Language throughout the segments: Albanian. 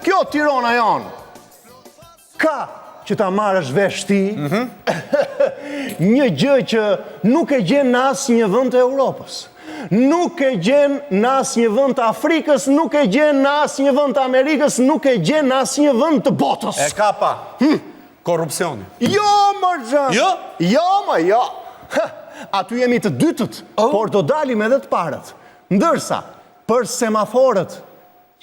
Kjo Tirana janë. Ka që ta marrësh vesh ti, një gjë që nuk e gjen në asnjë vend të Europës. Nuk e gjen në asnjë vend të Afrikës, nuk e gjen në asnjë vend të Amerikës, nuk e gjen në asnjë vend të botës. E ka pa. Korrupsioni. Jo, Marxhan. Jo? Jo, ma jo. Aty jemi të dytët, por do dalim edhe të parët. Ndërsa, për semaforët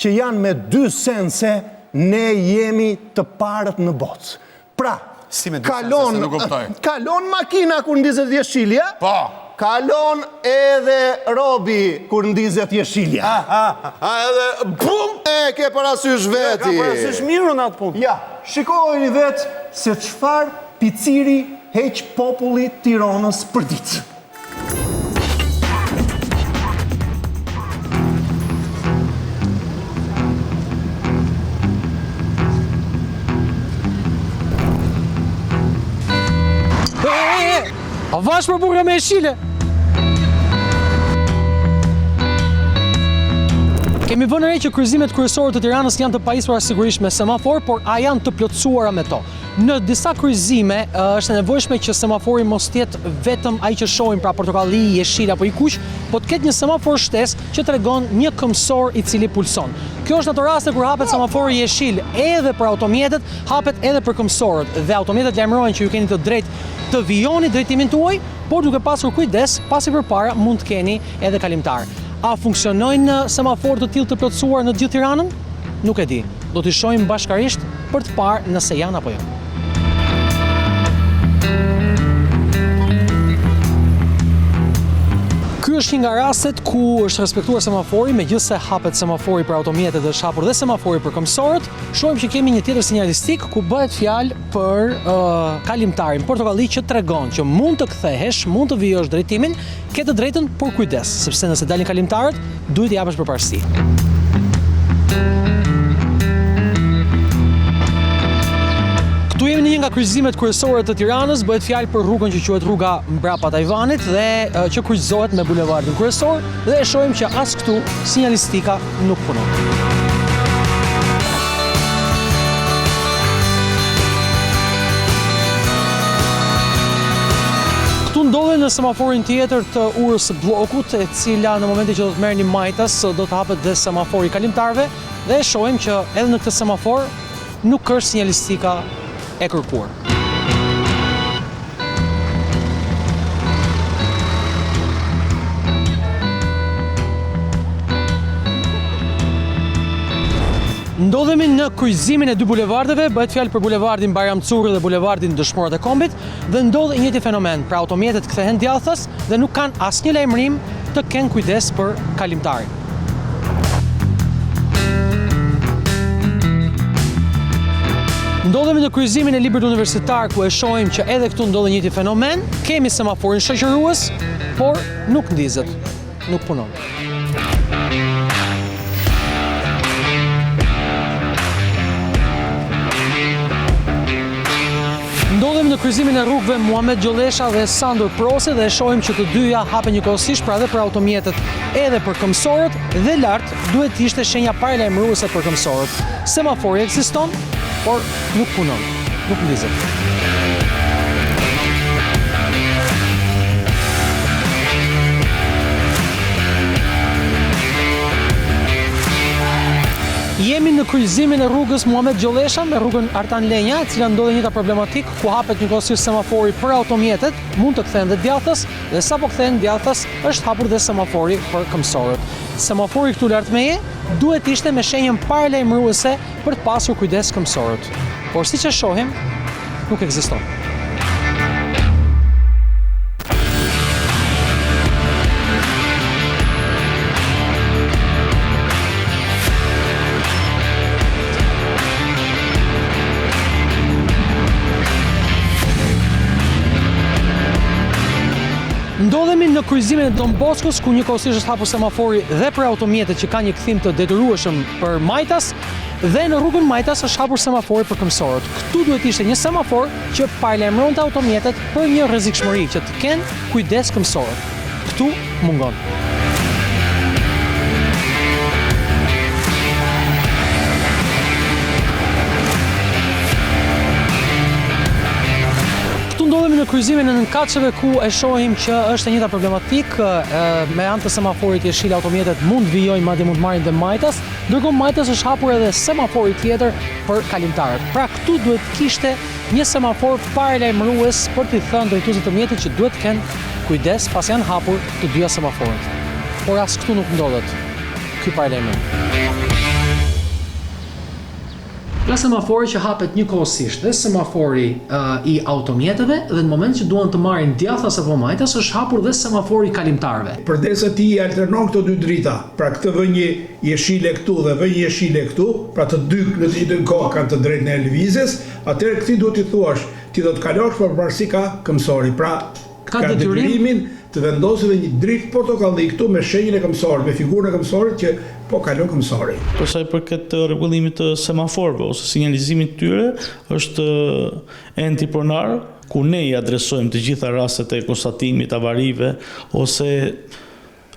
që janë me 2 sense, ne jemi të parët në botë. Pra, Si me 2 sense, se nuk kuptoj. kalon makina kur ndizet jeshilja, Po. kalon edhe robi kur ndizet jeshilja. Edhe bum! E ke parasysh Ka veti. parasysh mirën atë punë. Ja, shikojeni vetë se çfarë piciri heq populli Tiranës për ditë. A vash për burga me jeshile? Kemi vënë re që kryqëzimet kryesore të Tiranës janë të pajisura sigurisht me semafor, por a janë të plotësuara me to? Në disa kryqëzime është e nevojshme që semafori mos të jetë vetëm ai që shohim, pra portokalli, jeshil apo i kuq, po të ketë një semafor shtesë që tregon një këmbësor i cili pulson. Kjo është në ato raste kur hapet semafori jeshil edhe për automjetet, hapet edhe për këmbësorët dhe automjetet lajmërojnë që ju keni të drejtë të vijoni drejtimin tuaj, por duke pasur kujdes, pasi përpara mund të keni edhe kalimtar. A funksionojnë semaforë të tillë të plotësuar në gjithë Tiranën? Nuk e di. Do t'i shohim bashkarisht për të parë nëse janë apo jo. Ky është një nga rastet ku është respektuar semafori, megjithëse hapet semafori për automjetet dhe është hapur dhe semafori për këmbësorët. Shohim që kemi një tjetër sinjalistik ku bëhet fjalë për kalimtarin portokalli që tregon që mund të kthehesh, mund të vijosh drejtimin, ke të drejtën, por kujdes, sepse nëse dalin kalimtarët, duhet t'i japësh përparësi. Këtu jemi në një nga kryqëzimet kryesore të Tiranës, bëhet fjalë për rrugën që quhet rruga mbrapa Tajvanit dhe që kryqëzohet me bulevardin kryesor dhe e shohim që as këtu sinjalistika nuk punon. Këtu ndodhen në semaforin tjetër të urës së bllokut, e cila në momentin që do të merrni majtas do të hapet dhe semafori kalimtarëve dhe e shohim që edhe në këtë semafor nuk është sinjalistika e kërkuar. Ndodhemi në kryqëzimin e 2 bulevardeve, bëhet fjalë për bulevardin Bajram Curri dhe bulevardin Dëshmorët e Kombit, dhe ndodh i njëjti fenomen, pra automjetet kthehen djathtas dhe nuk kanë asnjë lajmërim të kenë kujdes për kalimtarin. Ndodhemi në kryqëzimin e Librit Universitar ku e shohim që edhe këtu ndodh një njëjti fenomen, kemi semaforin shoqërues, por nuk ndizet, nuk punon. Ndodhemi në kryqëzimin e rrugëve Muhamet Gjollesha dhe Sandor Prosi dhe e shohim që të dyja hapen njëkohësisht, pra edhe për automjetet edhe për këmbësorët, dhe lart duhet të ishte shenja paralajmëruese për këmbësorët. Semafori ekziston, por nuk punon, nuk ndizet. Jemi në kryqëzimin e rrugës Muhamet Gjollesha me rrugën Artan Lenja, e cila ndodhe njëta problematik ku hapet njëkohësisht semafori për automjetet, mund të kthehen dhe djathtas, dhe sapo kthehen djathtas është hapur dhe semafori për këmbësorët. Semafori këtu lart meje duhet ishte me shenjën paralajmëruese për të pasur kujdes këmbësorët. Por siç e shohim, nuk ekziston. Ndodhemi në kryqëzimin e Don Boskos, ku njëkohësisht është hapur semafori dhe për automjetet që ka një kthim të detyrueshëm për majtas, dhe në rrugën Majtas është hapur semafori për këmbësorët. Këtu duhet ishte një semafor që paralajmëronte automjetet për një rrezikshmëri që të kenë kujdes këmbësorët. Këtu mungon. në kryqëzimin e Nënkaçeve ku e shohim që është e njëjta problematik, me anë të semaforit jeshil automjetet mund vijojnë, madje mund marrin dhe majtas, ndërkohë majtas është hapur edhe semafori tjetër për kalimtarët. Pra këtu duhet kishte një semafor paralajmërues për t'i thënë drejtuesit të mjetit që duhet të kenë kujdes pas janë hapur të dyja semaforët. Por as këtu nuk ndodhet ky paralajmërim. Ka semafori që hapet njëkohësisht, dhe semafori i automjeteve, dhe në moment që duan të marrin djathtas apo majtas, është hapur dhe semafori i kalimtarëve. Përdesa ti i alternon këto dy drita, pra këtë vë një jeshile këtu dhe vë një jeshile këtu, pra të dy në të njëjtën kohë kanë të drejtën e lëvizjes, atëherë këti duhet t'i thuash, ti do të kalosh përparësi ka këmsori, pra ka detyrimin të vendosë dhe një dritë portokalli këtu me shenjën e këmsorit, me figurën e këmsorit që po kalon këmsori. Për sa i përket të rregullimit të semaforëve ose sinjalizimit tyre, është enti pronar, ku ne i adresojmë të gjitha rastet e konstatimit avarive ose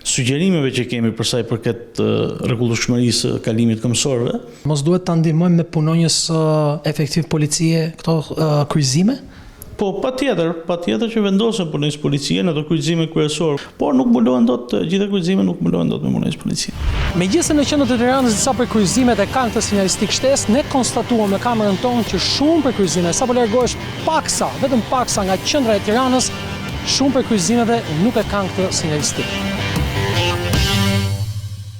sugjerimeve që kemi për sa i përket rregullueshmërisë kalimit këmsorëve. Mos duhet ta ndihmojmë me punonjës efektiv policie këto kryqëzime? Po, patjetër që vendosen punonjës policie në ato kryqëzime kryesore, por nuk mbulohen dot, gjitha kryqëzimet nuk mbulohen dot me punonjës policie. Megjithëse në qendrat e Tiranës disa prej kryqëzimet e kanë këtë sinjalistik shtesë, ne konstatuam në kamerën tonë që shumë prej kryqëzimeve, sapo largohesh paksa, vetëm paksa nga qendra e Tiranës, shumë prej kryqëzimeve nuk e kanë këtë sinjalistik.